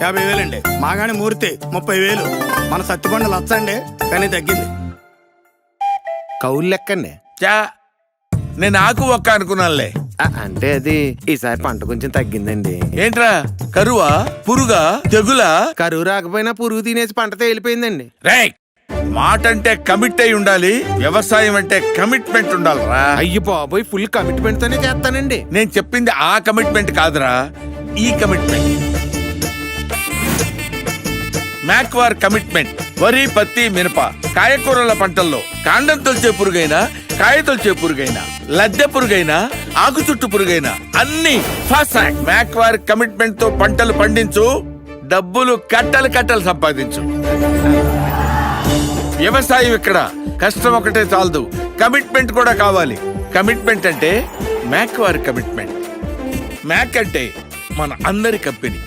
50,000 అండి. మాగాని మూర్తి 30,000. మన సత్తిపండు లచ్చండి, కానీ తగ్గింది. కౌలు లెక్కండి. చా నేను ఆకు ఒక్క అనుకున్నానులే. అంటే అది ఈసారి పంట కొంచెం తగ్గిందండి. ఏంట్రా కరువా, పురుగా, తెగులా? కరువు రాకపోయినా పురుగు తినేసి పంట తేలిపోయిందండి. రేయ్, మాట అంటే కమిట్ అయి ఉండాలి, వ్యవసాయం అంటే కమిట్మెంట్ ఉండాలిరా. అయ్యి బాబోయ్, ఫుల్ కమిట్మెంట్ తోనే చేస్తానండి. నేను చెప్పింది ఆ కమిట్మెంట్ కాదురా, ఈ కమిట్మెంట్. మ్యాక్వార్ కమిట్మెంట్. వరి, పత్తి, మినప, కాయకూరల పంటల్లో కాండం తొలిచే పురుగైనా, కాయ తొలిచే పురుగైనా, లద్దె పురుగైనా, ఆకు చుట్టు పురుగైనా అన్ని ఫాస్ట్ ట్రాక్. మ్యాక్వార్ కమిట్మెంట్ తో పంటలు పండించు, డబ్బులు కట్టలు కట్టలు సంపాదించు. వ్యవసాయం ఇక్కడ కష్టం ఒకటే చాలదు, కమిట్మెంట్ కూడా కావాలి. కమిట్మెంట్ అంటే మ్యాక్వార్ కమిట్మెంట్. మ్యాక్ అంటే మన అందరి కంపెనీ.